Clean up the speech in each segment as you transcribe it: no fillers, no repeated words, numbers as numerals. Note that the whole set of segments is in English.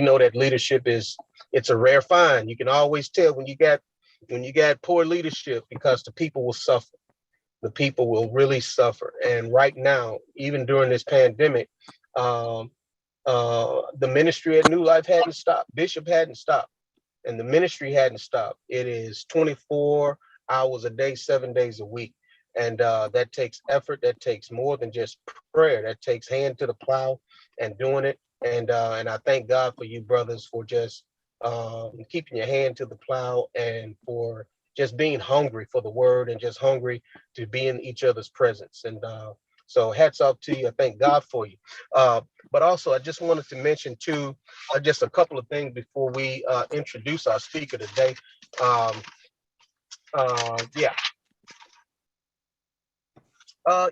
know that leadership it's a rare find. You can always tell when you got poor leadership because the people will suffer. The people will really suffer. And right now, even during this pandemic, um, the ministry at New Life hadn't stopped. Bishop hadn't stopped, and the ministry hadn't stopped. It is 24 hours a day, 7 days a week. And that takes effort. That takes more than just prayer. That takes hand to the plow and doing it. And I thank God for you brothers for just keeping your hand to the plow and for just being hungry for the word and just hungry to be in each other's presence. And so hats off to you. I thank God for you. Uh, but also, I just wanted to mention too, just a couple of things before we introduce our speaker today. Um, yeah,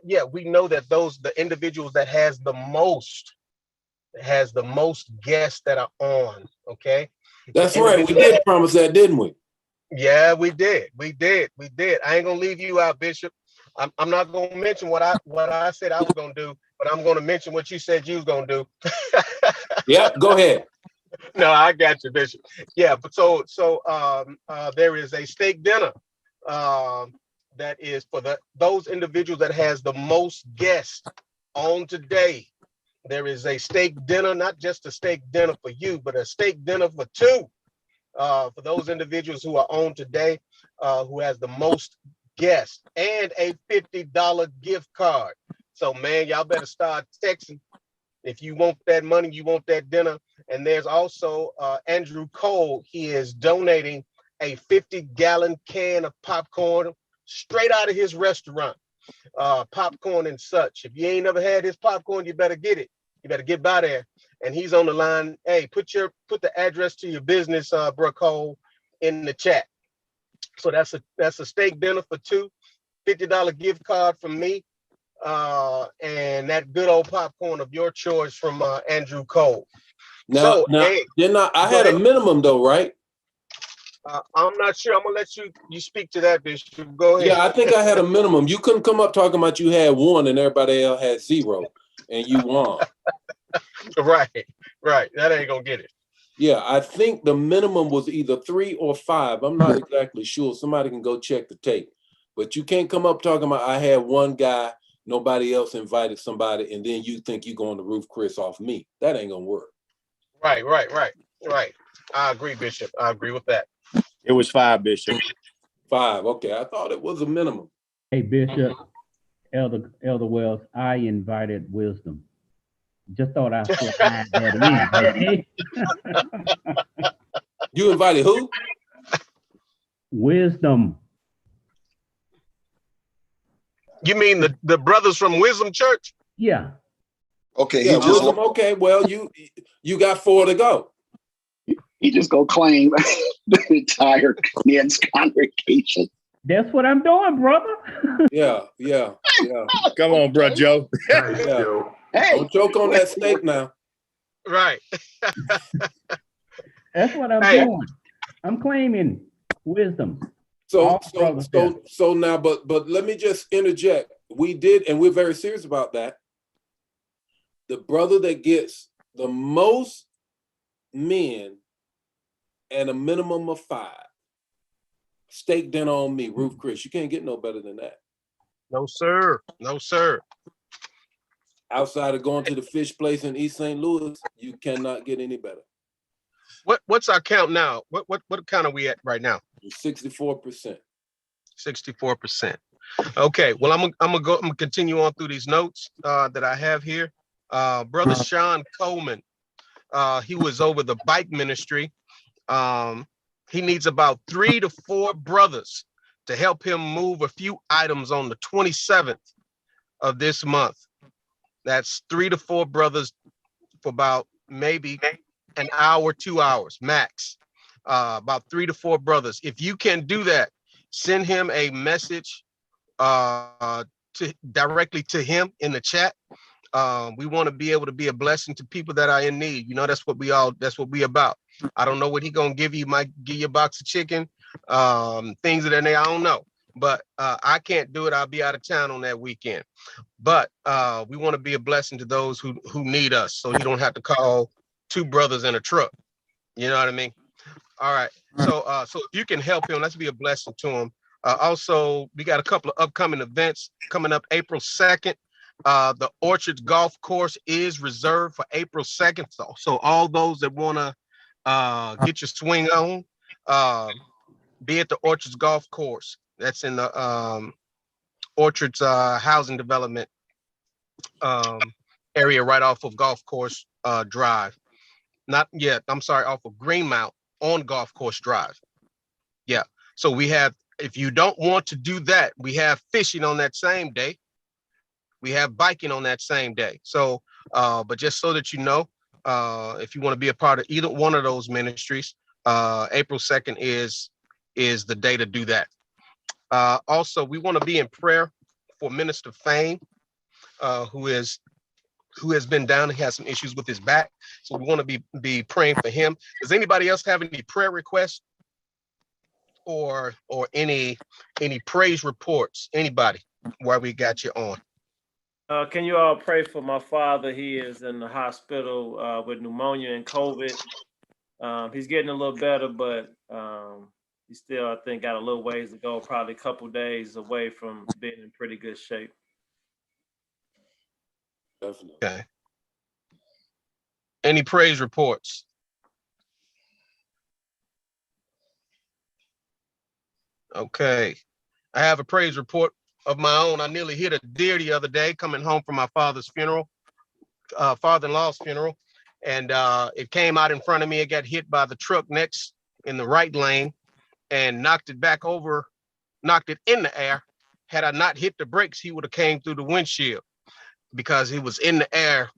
yeah, we know that the individuals that has the most guests that are on. Okay, That's right. We did promise that, didn't we? Yeah, we did. I ain't gonna leave you out, Bishop. I'm not gonna mention what I said I was gonna do, but I'm gonna mention what you said you was gonna do. Yep. Go ahead. No, I got you, Bishop. Yeah, but there is a steak dinner um, that is for those individuals that has the most guests on today. There is a steak dinner, not just a steak dinner for you, but a steak dinner for two. For those individuals who are on today, who has the most guests, and a $50 gift card. So, man, y'all better start texting if you want that money, you want that dinner. And there's also Andrew Cole. He is donating a 50-gallon can of popcorn straight out of his restaurant, popcorn and such. If you ain't never had his popcorn, you better get it. You better get by there. And he's on the line. Hey, put the address to your business, Brooke Cole, in the chat. So that's a steak dinner for two, $50 gift card from me, and that good old popcorn of your choice from Andrew Cole. Now, hey, I had a minimum though, right? I'm not sure. I'm gonna let you speak to that, Bishop. Go ahead. Yeah, I think I had a minimum. You couldn't come up talking about you had one and everybody else had zero, and you won. Right. That ain't gonna get it. Yeah, I think the minimum was either 3 or 5. I'm not exactly sure. Somebody can go check the tape. But you can't come up talking about I had one guy, nobody else invited somebody, and then you think you're going to roof Chris off me. That ain't gonna work. Right. I agree, Bishop. I agree with that. It was 5, Bishop. 5. Okay, I thought it was a minimum. Hey, Bishop, Elder Wells, I invited wisdom. Just thought I should add that in. Okay? You invited who? Wisdom. You mean the brothers from Wisdom Church? Yeah. Okay. Yeah, Wisdom. Okay, well, you got 4 to go. He just go claim the entire men's congregation. That's what I'm doing, brother. Yeah. Come on, bro, Joe. Yeah. Hey, Don't choke on that steak now. Right. That's what I'm doing. I'm claiming wisdom. So now, but let me just interject. We did, and we're very serious about that. The brother that gets the most men and a minimum of 5, steak dinner on me, Roof Chris. You can't get no better than that. No, sir. Outside of going to the fish place in East St. Louis, you cannot get any better. What's our count now? What count are we at right now? 64%. 64%. Okay. Well, I'm gonna continue on through these notes that I have here. Brother Sean Coleman, he was over the bike ministry. He needs about 3 to 4 brothers to help him move a few items on the 27th of this month. That's 3 to 4 brothers for about maybe an hour, 2 hours max. About 3 to 4 brothers. If you can do that, send him a message directly to him in the chat. We want to be able to be a blessing to people that are in need. You know, that's what we about. I don't know what he gonna give you. Might give you a box of chicken, things of that nature. I don't know. But I can't do it. I'll be out of town on that weekend. But we want to be a blessing to those who need us. So you don't have to call two brothers in a truck. You know what I mean? All right. So if you can help him, let's be a blessing to him. Also, we got a couple of upcoming events coming up April 2nd. The Orchards Golf Course is reserved for April 2nd. So all those that want to get your swing on, be at the Orchards Golf Course. That's in the Orchards housing development area right off of Golf Course Drive. Not yet. I'm sorry, off of Greenmount on Golf Course Drive. Yeah. So we have, if you don't want to do that, we have fishing on that same day. We have biking on that same day. So, but just so that you know, if you want to be a part of either one of those ministries, April 2nd is the day to do that. Also, we want to be in prayer for Minister Fame, who has been down. He has some issues with his back. So we want to be praying for him. Does anybody else have any prayer requests or any praise reports? Anybody, while we got you on? Can you all pray for my father? He is in the hospital with pneumonia and COVID. He's getting a little better, but he still, I think, got a little ways to go, probably a couple days away from being in pretty good shape. Definitely. Okay. Any praise reports? Okay. I have a praise report of my own. I nearly hit a deer the other day coming home from my father's funeral, father-in-law's funeral. And it came out in front of me. It got hit by the truck next in the right lane and knocked it back over, knocked it in the air. Had I not hit the brakes, he would have came through the windshield because he was in the air,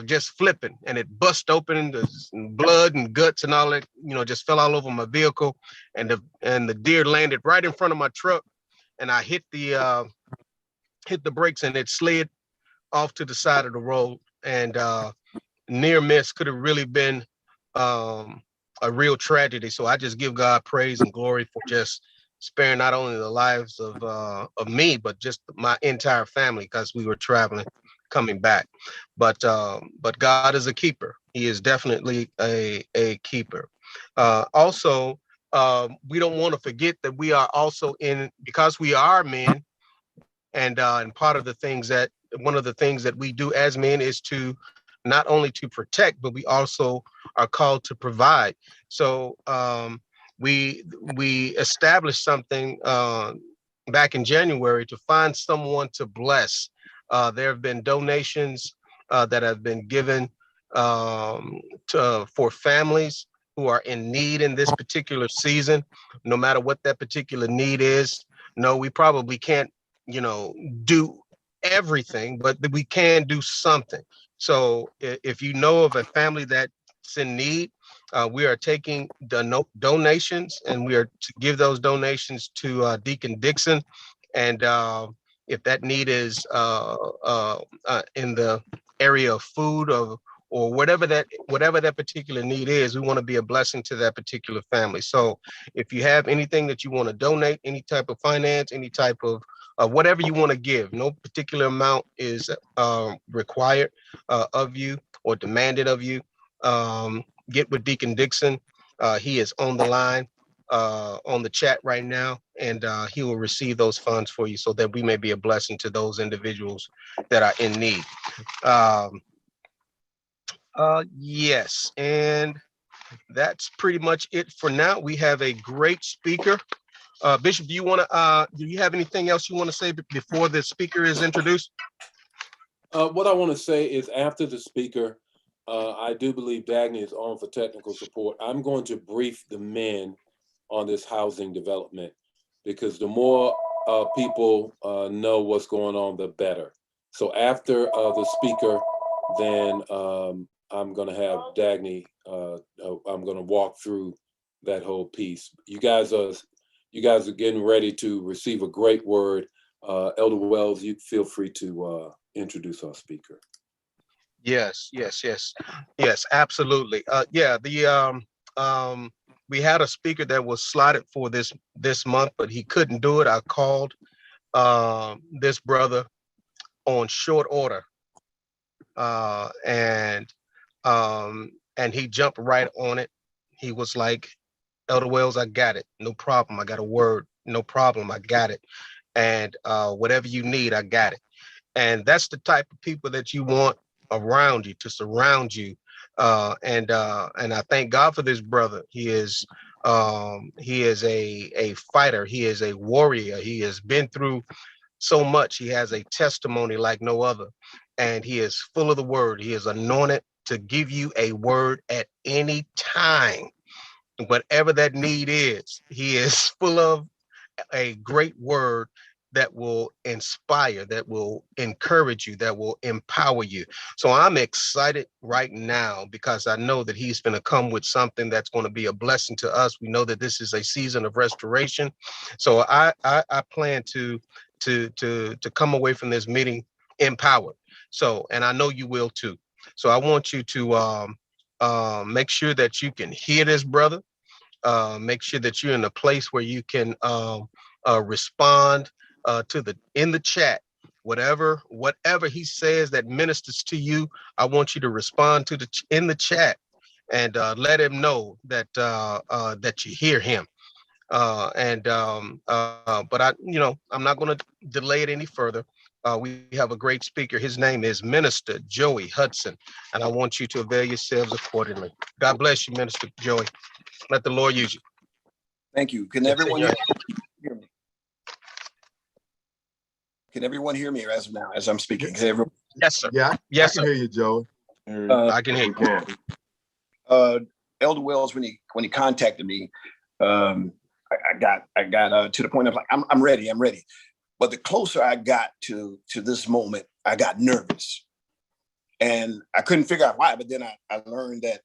just flipping, and it bust open. The blood and guts and all that, just fell all over my vehicle. And the deer landed right in front of my truck, and I hit the brakes, and it slid off to the side of the road. And near miss, could have really been a real tragedy. So I just give God praise and glory for just sparing not only the lives of me, but just my entire family, because we were traveling, coming back. But God is a keeper. He is definitely a keeper. Also, we don't want to forget that we are also because we are men, and part of the things that one of the things that we do as men is to not only to protect, but we also are called to provide. So we established something back in January to find someone to bless. There have been donations that have been given for families who are in need in this particular season, no matter what that particular need is. No, we probably can't, do everything, but we can do something. So if you know of a family that's in need, we are taking the donations, and we are to give those donations to Deacon Dixon. And if that need is in the area of food or whatever that particular need is, we want to be a blessing to that particular family. So if you have anything that you want to donate, any type of finance, any type of whatever you want to give, no particular amount is required of you or demanded of you. Get with Deacon Dixon. He is on the line, on the chat right now, and he will receive those funds for you so that we may be a blessing to those individuals that are in need. Yes, and that's pretty much it for now. We have a great speaker. Bishop, do you have anything else you want to say before the speaker is introduced? What I want to say is, after the speaker, I do believe Dagny is on for technical support. I'm going to brief the men on this housing development, because the more people know what's going on, the better. So after the speaker, then I'm going to have Dagny. I'm going to walk through that whole piece. You guys are getting ready to receive a great word. Elder Wells, you feel free to introduce our speaker. Yes, absolutely. We had a speaker that was slotted for this month, but he couldn't do it. I called this brother on short order, and And he jumped right on it. He was like, Elder Wells, I got it. No problem. I got a word. No problem. I got it. And whatever you need, I got it. And that's the type of people that you want around you, to surround you. And I thank God for this brother. He is a fighter. He is a warrior. He has been through so much. He has a testimony like no other, and he is full of the word. He is anointed to give you a word at any time, whatever that need is. He is full of a great word that will inspire, that will encourage you, that will empower you. So I'm excited right now because I know that he's going to come with something that's going to be a blessing to us. We know that this is a season of restoration. So I plan to come away from this meeting empowered. So, and I know you will too. So I want you to make sure that you can hear this brother. Make sure that you're in a place where you can respond to the in the chat. Whatever he says that ministers to you, I want you to respond to in the chat and let him know that that you hear him. But I'm not going to delay it any further. We have a great speaker. His name is Minister Joey Hudson, and I want you to avail yourselves accordingly. God bless you, Minister Joey. Let the Lord use you. Thank you. Can everyone hear me? Can everyone hear me as of now, as I'm speaking? Yes, sir. Yeah, yes, I can hear you, Joey. I can hear you. Elder Wells, when he contacted me, I got to the point of like, I'm ready. But the closer I got to this moment, I got nervous, and I couldn't figure out why. But then I learned that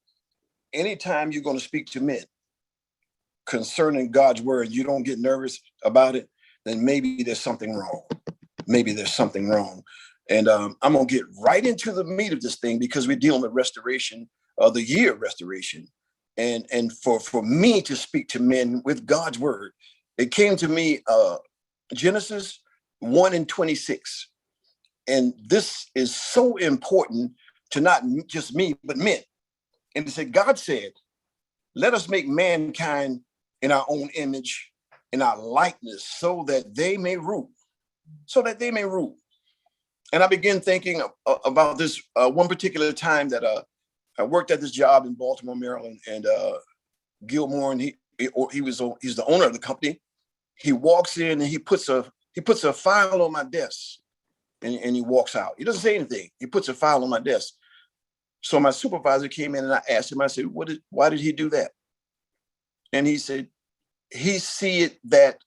anytime you're going to speak to men concerning God's word, you don't get nervous about it, then maybe there's something wrong. And I'm going to get right into the meat of this thing because we're dealing with restoration, the year of restoration. And for me to speak to men with God's word, it came to me, Genesis 1:26. And this is so important to not just me, but men. And it said, God said, let us make mankind in our own image, in our likeness, so that they may rule. And I began thinking about this one particular time that I worked at this job in Baltimore, Maryland, and Gilmore, and he's the owner of the company. He walks in and he puts a file on my desk, and he walks out. He doesn't say anything. He puts a file on my desk. So my supervisor came in and I asked him, I said, why did he do that? And he said, he see it that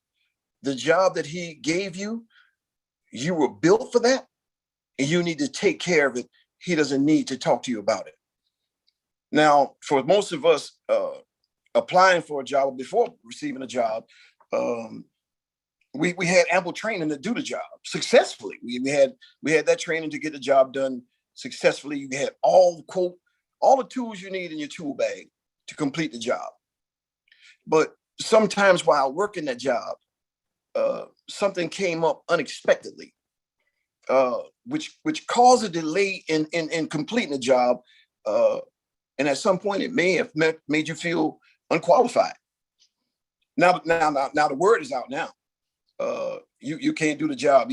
the job that he gave you, you were built for that, and you need to take care of it. He doesn't need to talk to you about it. Now, for most of us applying for a job, before receiving a job, we had ample training to do the job successfully. We had that training to get the job done successfully. You had all the tools you need in your tool bag to complete the job. But sometimes while working that job, something came up unexpectedly, which caused a delay in completing the job. And at some point, it may have made you feel unqualified. Now the word is out now. You can't do the job.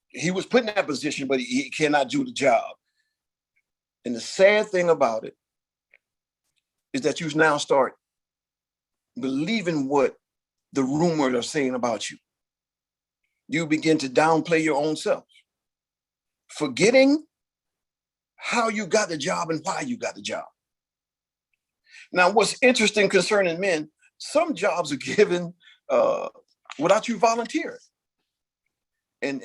He was put in that position, but he cannot do the job. And the sad thing about it is that you now start believing what the rumors are saying about you. You begin to downplay your own self, forgetting how you got the job and why you got the job. Now, what's interesting concerning men, some jobs are given without you volunteering. And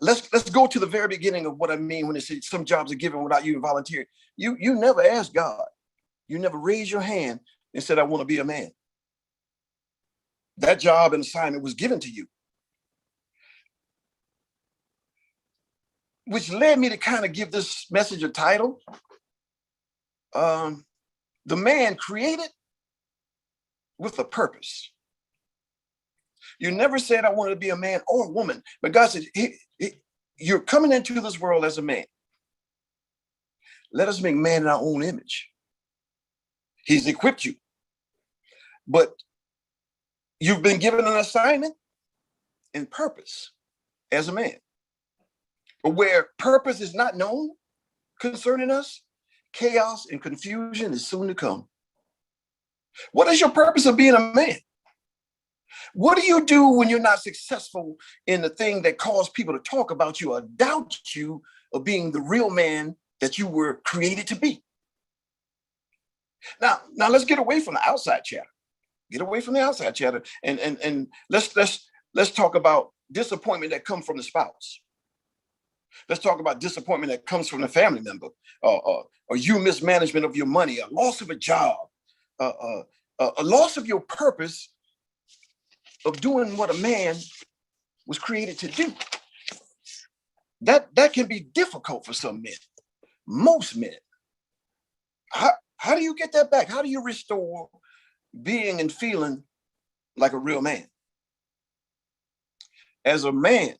let's go to the very beginning of what I mean when it says some jobs are given without you volunteering. You never asked God. You never raised your hand and said, I want to be a man. That job and assignment was given to you. Which led me to kind of give this message a title. The man created with a purpose. You never said, I wanted to be a man or a woman, but God said, you're coming into this world as a man. Let us make man in our own image. He's equipped you. But you've been given an assignment and purpose as a man. But where purpose is not known concerning us, chaos and confusion is soon to come. What is your purpose of being a man? What do you do when you're not successful in the thing that caused people to talk about you or doubt you of being the real man that you were created to be? Now let's get away from the outside chatter. Get away from the outside chatter, and let's talk about disappointment that comes from the spouse. Let's talk about disappointment that comes from a family member, or you mismanagement of your money, a loss of a job, a loss of your purpose of doing what a man was created to do. That can be difficult for some men, most men. How do you get that back? How do you restore being and feeling like a real man? As a man,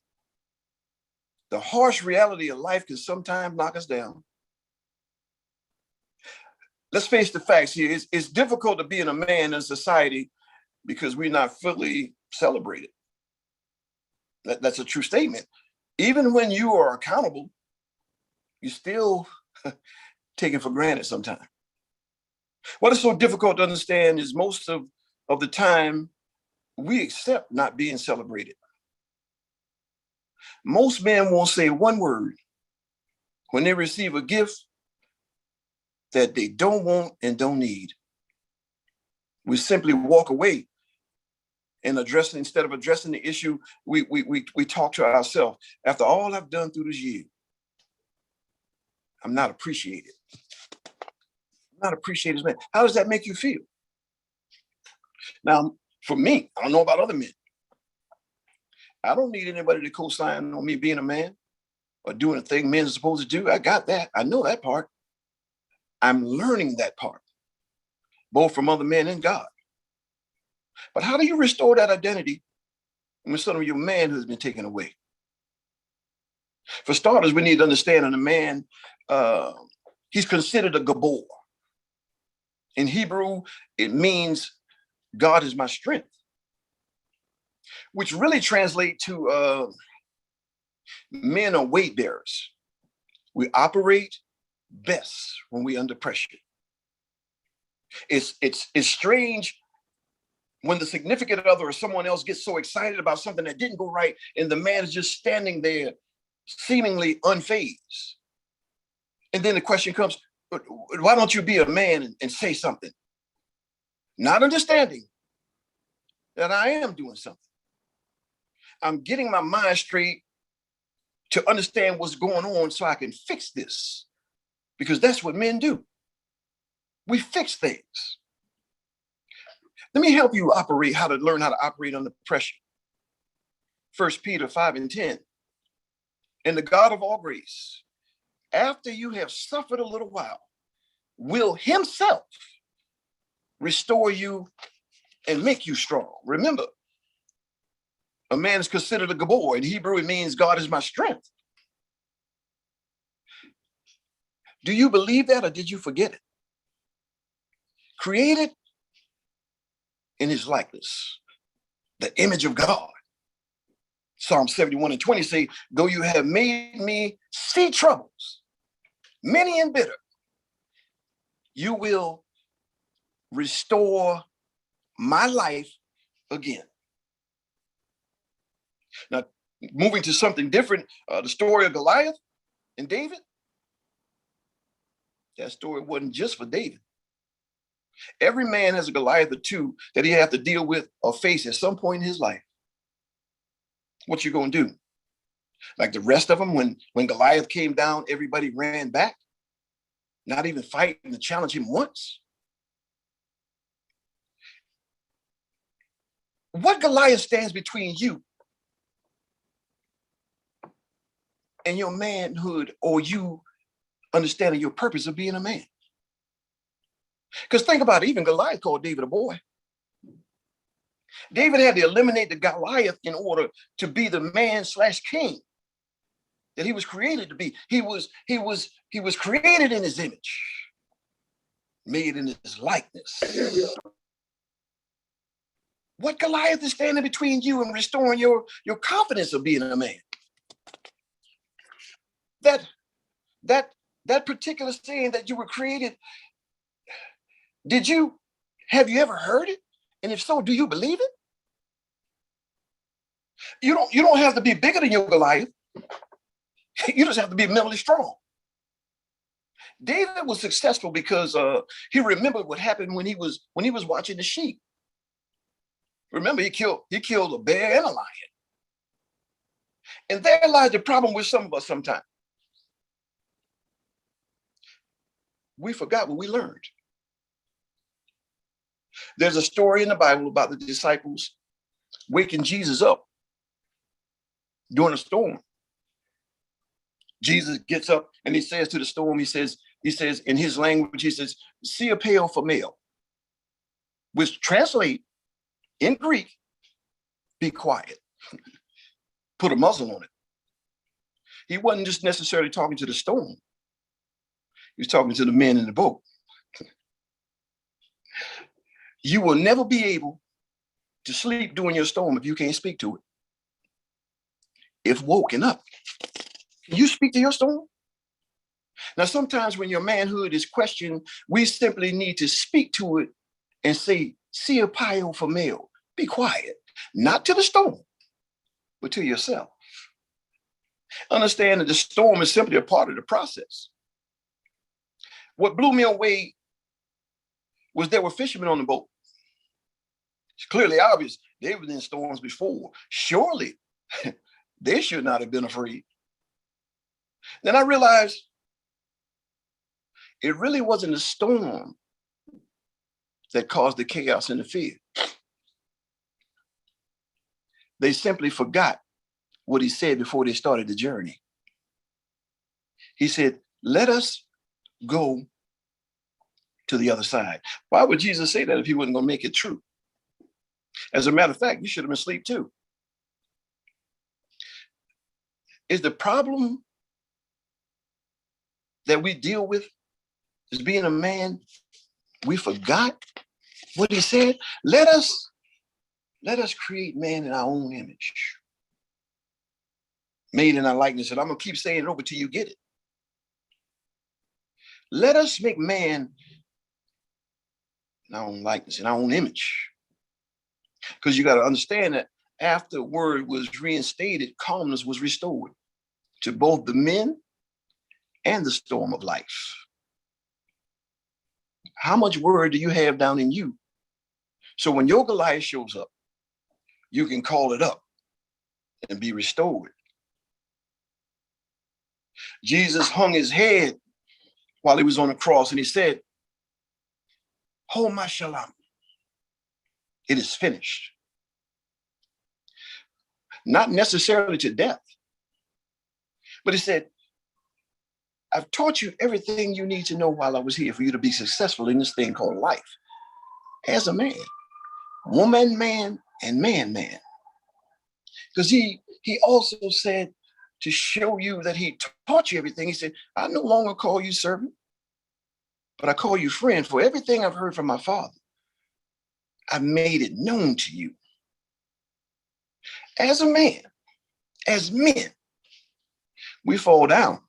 the harsh reality of life can sometimes knock us down. Let's face the facts here. It's difficult to be a man in society because we're not fully celebrated. That's a true statement. Even when you are accountable, you're still taken for granted sometimes. What is so difficult to understand is most of the time we accept not being celebrated. Most men won't say one word when they receive a gift that they don't want and don't need. We simply walk away and instead of addressing the issue, we talk to ourselves. After all I've done through this year, I'm not appreciated. I'm not appreciated as man. How does that make you feel? Now, for me, I don't know about other men. I don't need anybody to co-sign on me being a man or doing the thing men are supposed to do. I got that. I know that part. I'm learning that part, both from other men and God. But how do you restore that identity when some of your manhood has been taken away? For starters, we need to understand that a man, he's considered a gabor. In Hebrew, it means God is my strength, which really translate to men are weight bearers. We operate best when we're under pressure. It's strange when the significant other or someone else gets so excited about something that didn't go right, and the man is just standing there seemingly unfazed. And then the question comes, why don't you be a man and say something? Not understanding that I am doing something. I'm getting my mind straight to understand what's going on so I can fix this, because that's what men do. We fix things. Let me help you learn how to operate under pressure. 1 Peter 5:10. And the God of all grace, after you have suffered a little while, will himself restore you and make you strong. Remember, a man is considered a gabor. In Hebrew, it means God is my strength. Do you believe that, or did you forget it? Created in his likeness, the image of God. Psalm 71:20 say, though you have made me see troubles, many and bitter, you will restore my life again. Now, moving to something different, the story of Goliath and David, that story wasn't just for David. Every man has a Goliath or two that he have to deal with or face at some point in his life. What you gonna do? Like the rest of them, when Goliath came down, everybody ran back, not even fighting to challenge him once. What Goliath stands between you and your manhood, or you understanding your purpose of being a man? Because think about it, even Goliath called David a boy. David had to eliminate the Goliath in order to be the man/king that he was created to be. He was created in his image, made in his likeness. What Goliath is standing between you and restoring your confidence of being a man? That particular saying that you were created, have you ever heard it? And if so, do you believe it? You don't have to be bigger than your Goliath. You just have to be mentally strong. David was successful because he remembered what happened when he was watching the sheep. Remember, he killed a bear and a lion. And there lies the problem with some of us sometimes. We forgot what we learned. There's a story in the Bible about the disciples waking Jesus up during a storm. Jesus gets up and he says to the storm, he says in his language, he says, "See a pail for meal," which translate in Greek, be quiet. Put a muzzle on it. He wasn't just necessarily talking to the storm. He was talking to the men in the boat. You will never be able to sleep during your storm if you can't speak to it. If woken up, can you speak to your storm? Now, sometimes when your manhood is questioned, we simply need to speak to it and say, "See a pile for meal." Be quiet, not to the storm, but to yourself. Understand that the storm is simply a part of the process. What blew me away was there were fishermen on the boat. It's clearly obvious they were in storms before. Surely they should not have been afraid. Then I realized it really wasn't the storm that caused the chaos and the fear. They simply forgot what he said before they started the journey. He said, "Let us go to the other side." Why would Jesus say that if he wasn't going to make it true? As a matter of fact, you should have been asleep too. Is the problem that we deal with as being a man, we forgot what he said? Let us create man in our own image, made in our likeness. And I'm going to keep saying it over till you get it. Let us make man in our own likeness, in our own image. Because you got to understand that after the word was reinstated, calmness was restored to both the men and the storm of life. How much word do you have down in you? So when your Goliath shows up, you can call it up and be restored. Jesus hung his head while he was on the cross and he said, "Homa shalom. It is finished." Not necessarily to death, but he said, "I've taught you everything you need to know while I was here for you to be successful in this thing called life as a man, woman, man, and man. Because he also said to show you that he taught you everything. He said, "I no longer call you servant, but I call you friend. For everything I've heard from my Father, I've made it known to you." As a man, as men, we fall down,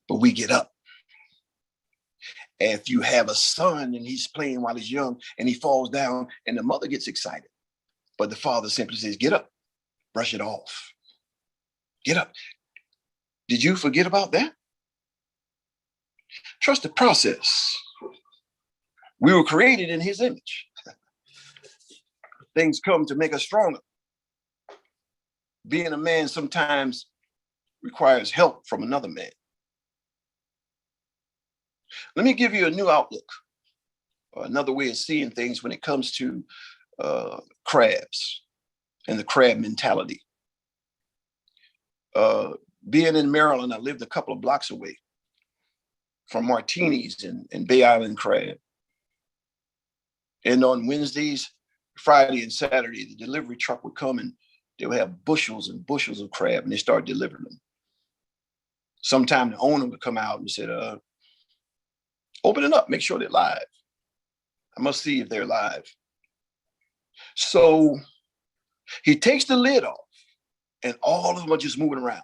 but we get up. If you have a son and he's playing while he's young and he falls down and the mother gets excited, but the father simply says, "Get up, brush it off. Get up." Did you forget about that? Trust the process. We were created in his image. Things come to make us stronger. Being a man sometimes requires help from another man. Let me give you a new outlook, or another way of seeing things when it comes to crabs and the crab mentality. Being in Maryland, I lived a couple of blocks away from Martini's and Bay Island Crab. And on Wednesdays, Friday, and Saturday, the delivery truck would come and they would have bushels and bushels of crab, and they start delivering them. Sometime the owner would come out and said, open it up, make sure they're live. I must see if they're live. So he takes the lid off, and all of them are just moving around.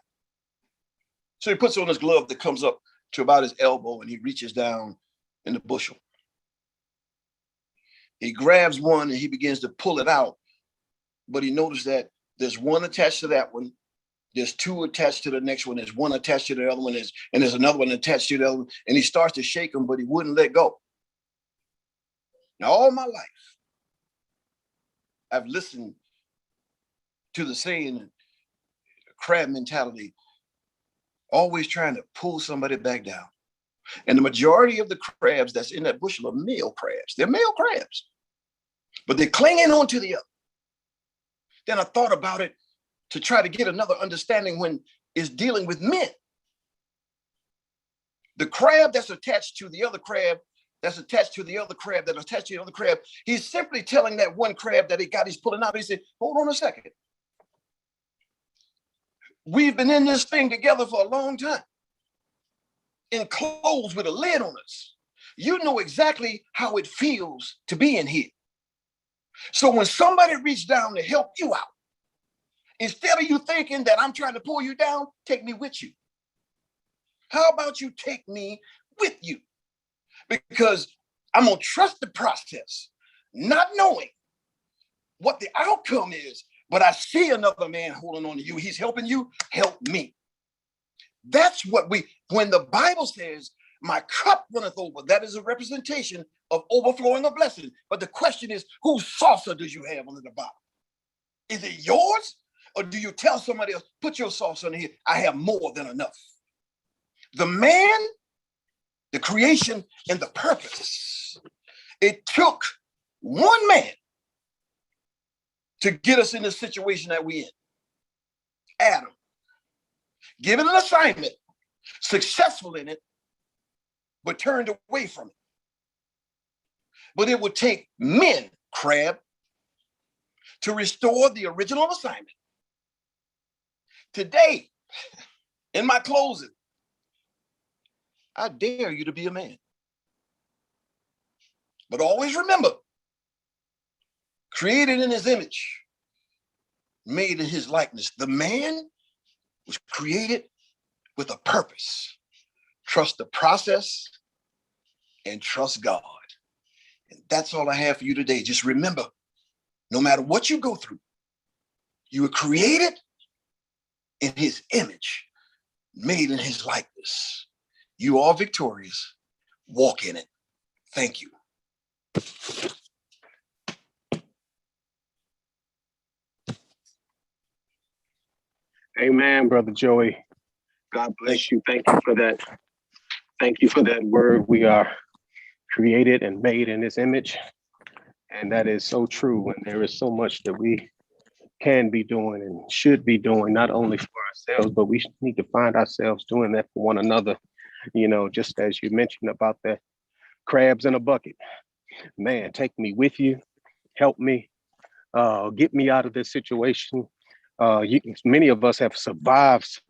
So he puts on his glove that comes up to about his elbow, and he reaches down in the bushel. He grabs one and he begins to pull it out, but he noticed that there's one attached to that one. There's two attached to the next one. There's one attached to the other one. And there's another one attached to the other one. And he starts to shake them, but he wouldn't let go. Now, all my life, I've listened to the saying, crab mentality, always trying to pull somebody back down. And the majority of the crabs that's in that bushel are male crabs. They're male crabs, but they're clinging on to the other. Then I thought about it to try to get another understanding when it's dealing with men. The crab that's attached to the other crab, that's attached to the other crab, that attached to the other crab, he's simply telling that one crab that he's pulling out. He said, hold on a second. We've been in this thing together for a long time, enclosed with a lid on us. You know exactly how it feels to be in here. So when somebody reached down to help you out, instead of you thinking that I'm trying to pull you down, take me with you. How about you take me with you? Because I'm going to trust the process, not knowing what the outcome is, but I see another man holding on to you. He's helping you, help me. That's what when the Bible says, my cup runneth over, that is a representation of overflowing a blessing. But the question is, whose saucer do you have under the bottom? Is it yours? Or do you tell somebody else, put your saucer under here, I have more than enough? The man, the creation, and the purpose. It took one man to get us in the situation that we're in. Adam, given an assignment, successful in it, but turned away from it. But it would take men, crab, to restore the original assignment. Today, in my closing, I dare you to be a man. But always remember, created in his image, made in his likeness. The man was created with a purpose. Trust the process and trust God. And that's all I have for you today. Just remember, no matter what you go through, you were created in his image, made in his likeness. You are victorious. Walk in it. Thank you. Amen, Brother Joey. God bless you. Thank you for that. Thank you for that word. We are created and made in his image. And that is so true. And there is so much that we can be doing and should be doing, not only for ourselves, but we need to find ourselves doing that for one another. You know, just as you mentioned about the crabs in a bucket. Man, take me with you. Help me. Get me out of this situation. Many of us have survived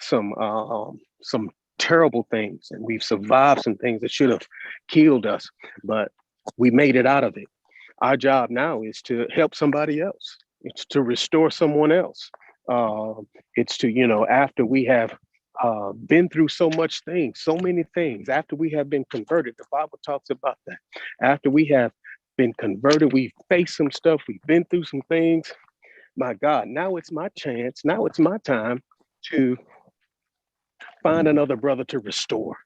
some terrible things, and we've survived some things that should have killed us, but we made it out of it. Our job now is to help somebody else. It's to restore someone else. It's to, after we have been through so many things, after we have been converted, the Bible talks about that. After we have been converted, we've faced some stuff, we've been through some things. My God, now it's my chance, now it's my time to find another brother to restore,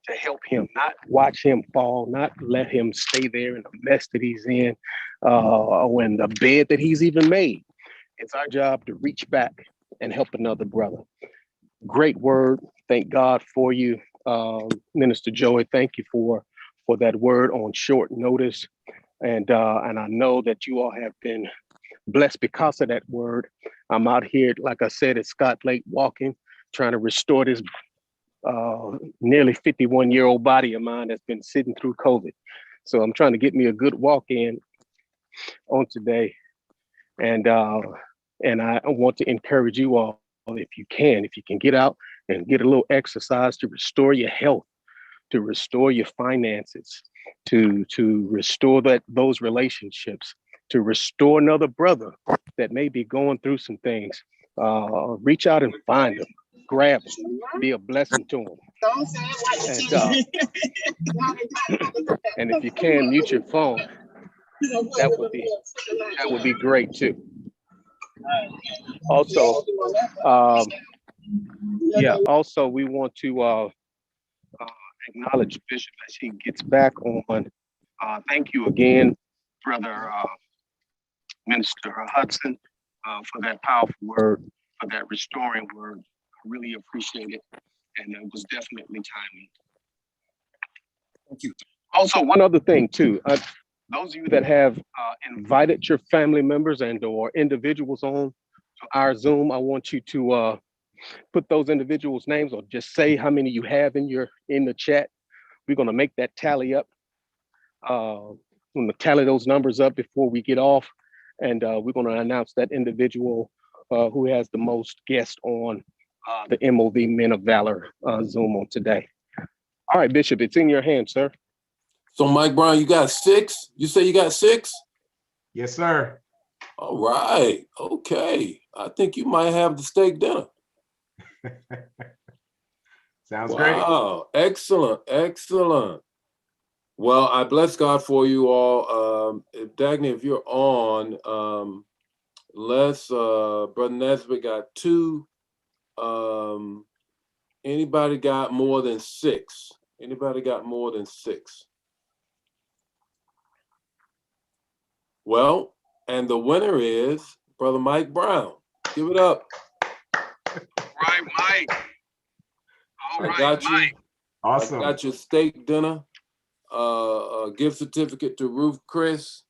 to help him, not watch him fall, not let him stay there in the mess that he's in, or in the bed that he's even made. It's our job to reach back and help another brother. Great word. Thank God for you, Minister Joey. Thank you for that word on short notice. And I know that you all have been blessed because of that word. I'm out here, like I said, at Scott Lake walking, trying to restore this nearly 51-year-old body of mine that's been sitting through COVID. So I'm trying to get me a good walk in on today. And And I want to encourage you all, if you can get out and get a little exercise to restore your health, to restore your finances, to restore those relationships, to restore another brother that may be going through some things. Reach out and find them, grab them, be a blessing to them. And if you can mute your phone, that would be great too. Also, also we want to acknowledge Bishop as he gets back on. Thank you again, Brother Minister Hudson, for that powerful word, for that restoring word. I really appreciate it, and it was definitely timely. Thank you. Also, one other thing too, those of you that have invited your family members and or individuals on to our Zoom, I want you to put those individuals' names or just say how many you have in the chat. We're gonna make that tally up. I'm gonna tally those numbers up before we get off, and we're gonna announce that individual who has the most guests on the MOV Men of Valor Zoom on today. All right, Bishop, it's in your hands, sir. So Mike Brown, you got 6? You say you got 6? Yes, sir. All right. Okay. I think you might have the steak dinner. Sounds great. Wow. Excellent. Excellent. Well, I bless God for you all. Dagny, if you're on, Brother Nesbitt got 2. Anybody got more than 6? Anybody got more than 6? Well, and the winner is Brother Mike Brown. Give it up. Right, Mike. All right, got you. Mike. Awesome. I got your steak dinner, a gift certificate to Ruth Chris.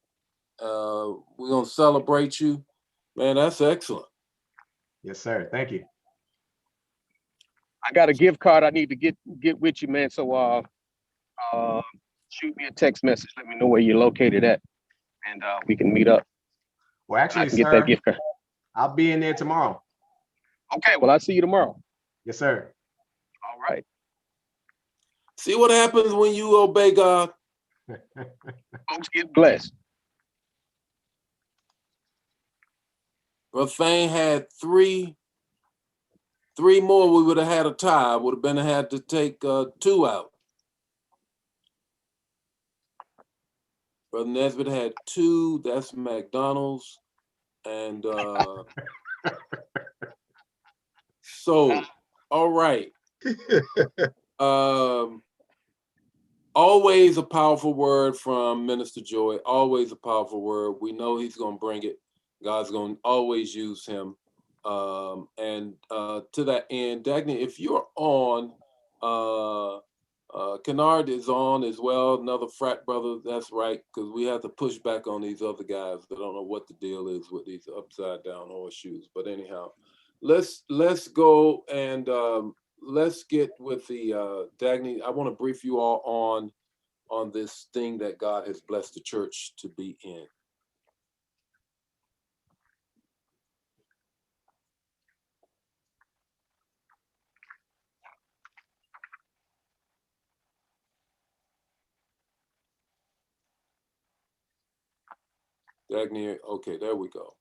We're gonna celebrate you, man. That's excellent. Yes, sir. Thank you. I got a gift card I need to get with you, man. So shoot me a text message. Let me know where you're located at, and we can meet up. Well, actually, get that gift card. I'll be in there tomorrow. Okay. Well, I'll see you tomorrow. Yes, sir. All right. See what happens when you obey God. Folks get blessed. Brother Thane had 3 more. We would have had a tie. Would have been had to take 2 out. Brother Nesbitt had 2. That's McDonald's. And so, all right. Always a powerful word from Minister Joy. Always a powerful word. We know he's going to bring it. God's going to always use him. And to that end, Dagny, if you're on, Kennard is on as well, another frat brother. That's right, because we have to push back on these other guys that don't know what the deal is with these upside down horseshoes. But anyhow, let's go and let's get with the Dagny. I want to brief you all on this thing that God has blessed the church to be in. Dagny, okay, there we go.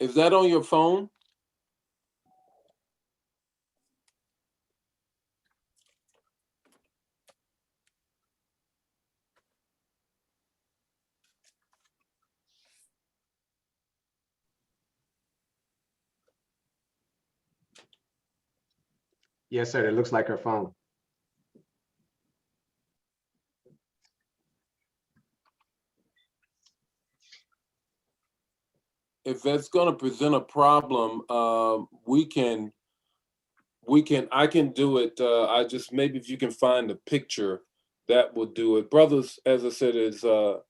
Is that on your phone? Yes, sir. It looks like her phone. If that's going to present a problem, we can I can do it. I just, maybe if you can find a picture, that will do it. Brothers, as I said, is the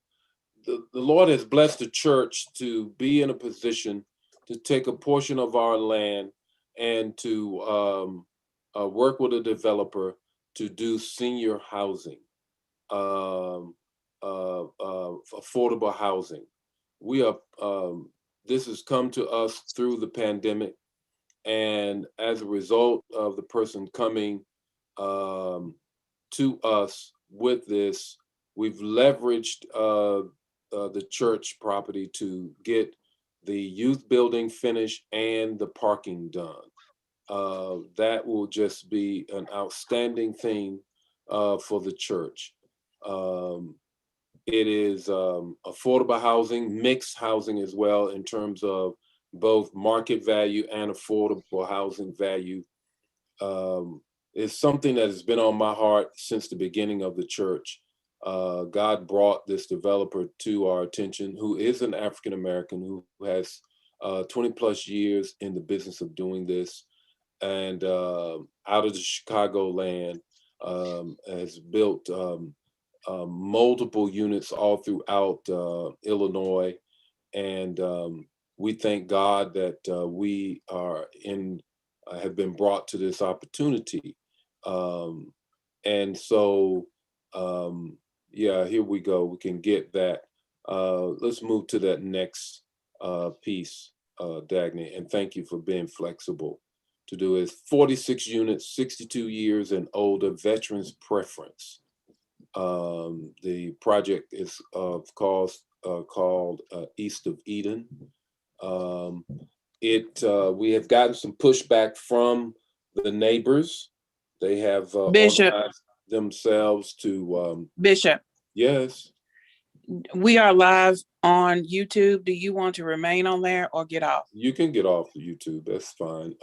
Lord has blessed the church to be in a position to take a portion of our land and to work with a developer to do senior housing, affordable housing. We are, this has come to us through the pandemic. And as a result of the person coming to us with this, we've leveraged the church property to get the youth building finished and the parking done. That will just be an outstanding thing for the church. It is affordable housing, mixed housing as well, in terms of both market value and affordable housing value. It's something that has been on my heart since the beginning of the church. God brought this developer to our attention, who is an African American who has 20 plus years in the business of doing this, and out of the Chicago land, has built multiple units all throughout Illinois. And we thank God that we are have been brought to this opportunity. And so, yeah, here we go. We can get that. Let's move to that next piece, Dagny, and thank you for being flexible to do it. 46 units, 62 years and older, veterans preference. The project is called East of Eden. We have gotten some pushback from the neighbors. They have Bishop, organized themselves to Bishop, yes. we are live on YouTube. Do you want to remain on there or get off? You can get off of YouTube. That's fine.